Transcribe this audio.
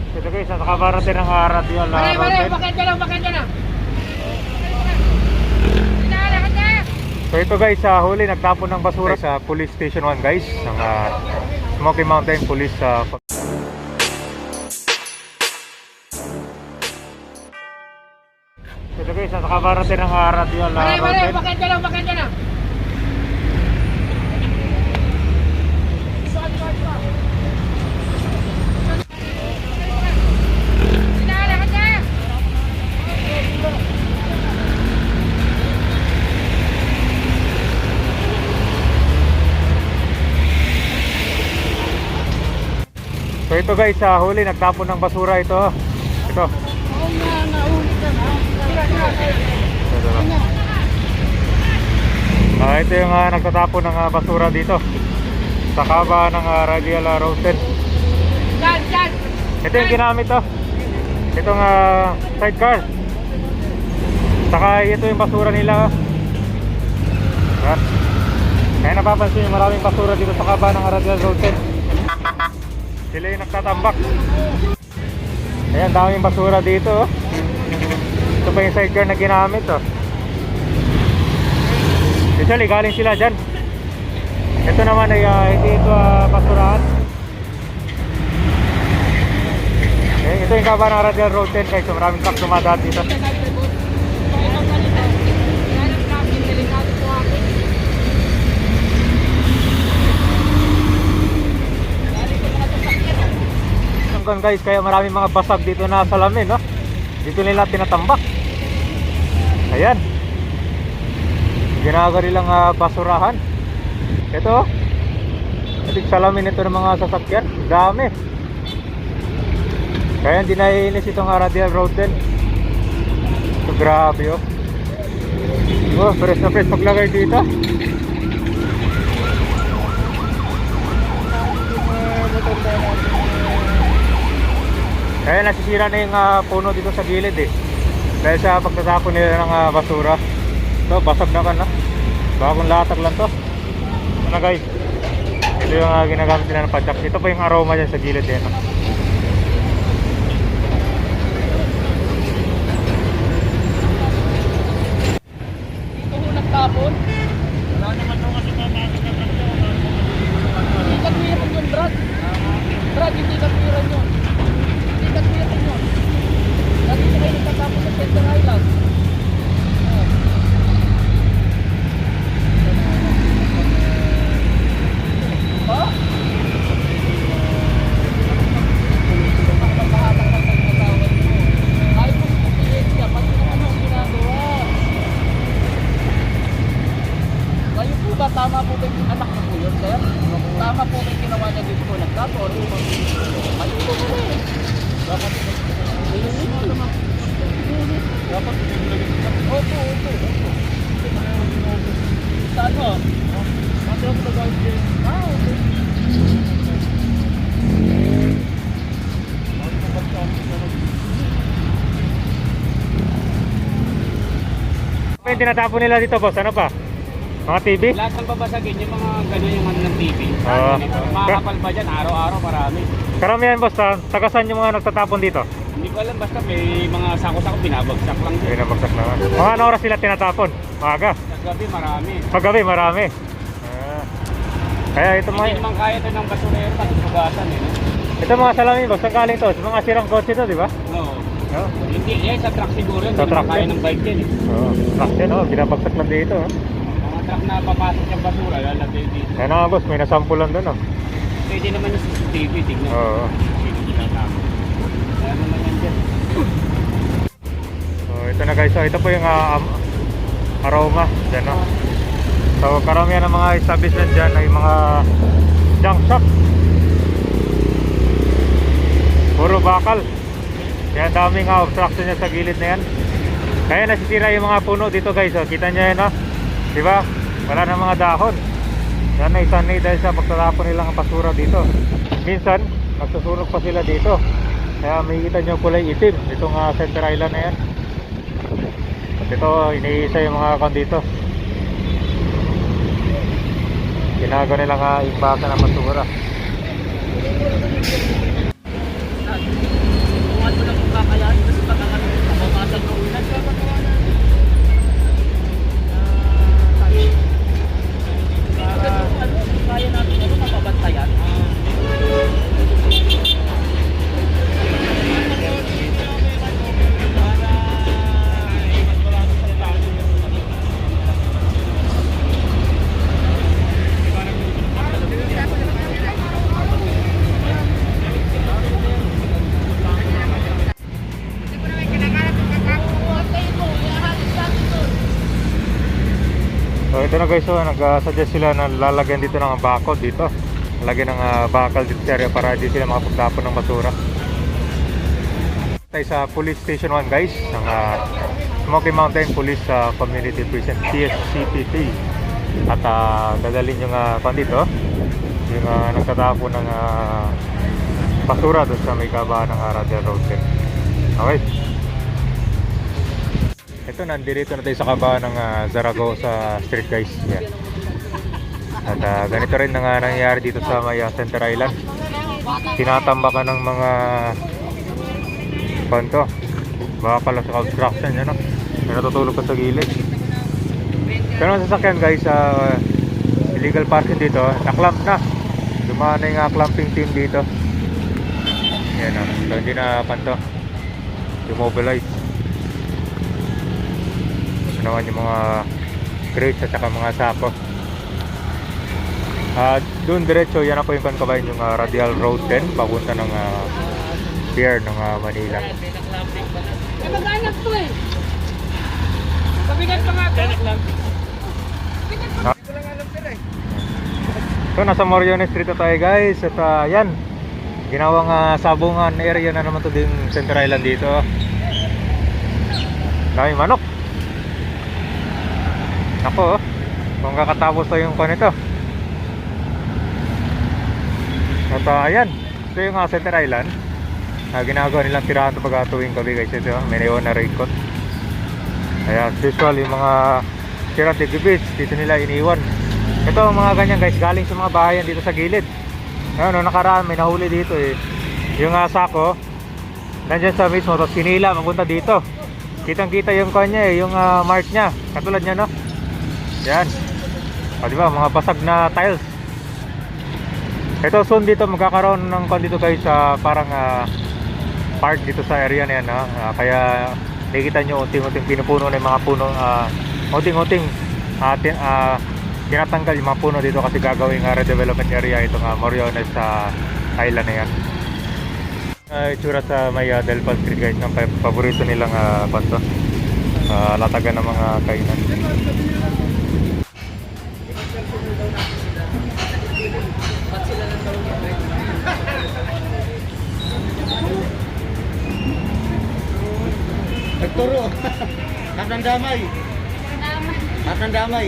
Ito guys, nakabarating ng radio la Mare, road. bakit ka lang, bakit ka lang? So ito guys, huli nagtapon ng basura sa Police Station 1 guys, ng Smoky Mountain Police. Ito guys, nakabarating ng radio la Mare, road. bakit ka lang, bakit ka lang? So ito guys, huli nagtapon ng basura ito. Ito. Ito yung nagtatapon ng basura dito sa kaba ng Radial Road 10. Ito yung ginamit to. Itong sidecar. Saka ito yung basura nila. Yan. Kaya napapansin yung maraming basura dito sa kaba ng Radial Road 10. Sila yung nagtatambak. Ayan, daming basura dito. Ito pa yung sidecar na ginamit. Usually galing sila dyan. Ito naman ay hindi ito basurahan. Ito yung kaba ng Radial Road 10 guys. So maraming truck dumadaan dito. Guys, kaya maraming mga basag dito na salamin, no? Dito nila tinatambak. Ayan. Ginagawa nilang basurahan. Ito. Ito salamin ito ng mga sasakyan. Dami. Kaya hindi naiinis itong Radial Road 10. Ito grabe, oh. Oh, fresh na fresh paglagay dito. Kaya nasisira na yung puno dito sa gilid eh. Dahil sa pagtatapon nila ng basura. Ito, basag na ka na. Bagong latag lang to. Ano guys? Ito yung ginagamit nila ng padjak. Ito pa yung aroma dyan sa gilid eh. Dito ho nagtapon. Wala naman ho kasi hindi katwiran yun, Brad. Brad, hindi katwiran yun. Katwiran yun. Lagi na kayo nagtatapon sa Center Island. Ha? Ay, kung pupilit ka, pati naman ang ginagawa. Kayo po ba, tama po ba yung anak na po yun, sir? Tama po ba yung ginawa niya dito po nagtapon? Kayo po po eh. Dapat opo. Saan mo? Saan mo ba gawin? Okay. Ano yung tinatapon nila dito boss? Ano pa? Mga TV? Lahat ng babasagin, yung mga gano'n yung ano ng TV. Oo. Makakapal pa dyan, araw-araw marami. Karamihan boss, tagasan yung mga nagtatapon dito? Hindi ko alam, basta may mga sako-sako binabagsak lang dyan. Binabagsak naman. Mga ano oras sila tinatapon? Maaga? Sa gabi marami. Paggabi marami. Kaya ito Hindi mga naman kaya ito ng basurero pati sugatan eh. No? ito mga salamin boss, saan galing to? Sa mga sirang kotse to, di ba? No. No? Hindi, sa truck siguro yun. Sa Hindi truck naman kaya yun. ng bike yan eh. Oo, truck din, oh, binabagsak lang dito. Mga truck na papasok yung basura, lalagay dito. Kaya na boss, may nasampulan doon. Pwede naman yung CCTV, tignan. Oo. Sino tinatapon. Kaya naman yan dyan. So ito na guys, so ito po yung aroma dyan, no? So karamihan ng mga establishment dyan ay mga junk shop. Puro bakal. Kaya daming obstruction niya sa gilid na yan. Kaya nasisira yung mga puno dito guys, so kita nyo yan, no? Diba? Wala na mga dahon. Yan ay sanay dahil sa pagtatapon nilang basura dito. Minsan nagsusunog pa sila dito. Kaya makikita nyo kulay itim itong Center Island na yan. At ito iniisa yung mga kon dito. Ginagawa nilang imbaka ng basura. Ito na guys, so nag-suggest sila na lalagyan dito ng bakod dito. Lalagyan ng bakal dito sa area para di sila makapagtapon ng basura. Tayo sa Police Station 1 guys, ng Smoky Mountain Police Community Prison, CSCPT. At dadalhin yung dito, yung nagtatapon ng basura doon sa may kabahan ng Radial Road 10. Okay. Ito, nandito na tayo sa kabahan ng Zaragoza Street guys. Yan. At ganito rin na nangyayari dito sa may Center Island. Tinatambakan ng mga panto. Baka pala sa construction yan, no? Natutulog pa sa gilid. Pero ang sasakyan guys, illegal parking dito, naklamp na. Dumaan na yung clamping team dito. Yan o, so hindi na panto. Demobilize. Ito naman yung mga crates at saka mga sako. Doon diretso, yan ako yung kabayan yung Radial Road 10 papunta ng pier ng Manila. Mag-anak to eh. Pabigat pa nga to. So nasa Moriones Street na tayo guys. At yan, ginawang sabungan area na naman to din Center Island dito. Daming manok. Ako, kung kakatapos to yung nito. At ayan, ito yung Center Island. Ginagawa nilang tirahan ito pag tuwing gabi guys. Ito, may neon na raincoat. Ayan, usual yung mga tira de gibis, dito nila iniwan. Ito ang mga ganyan guys, galing sa mga bahayan dito sa gilid. Ayun, no, nakaraan may nahuli dito eh. Yung sako, nandyan sa mismo, tapos sinila, mapunta dito. Kitang kita yung kanya eh, yung mark nya. Katulad nya, no? Yan. O diba, mga basag na tiles. Ito soon dito magkakaroon ng dito guys, parang park dito sa area na yan, no? Kaya nakikita nyo unting-unting pinupuno na yung mga puno, unting-unting tinatanggal yung mga puno dito kasi gagawing redevelopment area itong Moriones sa island na yan. Itsura sa may Delpan Street guys, ng paborito nilang panto, latagan ng mga kainan. Nagturo. Tatandamay. Tatandamay.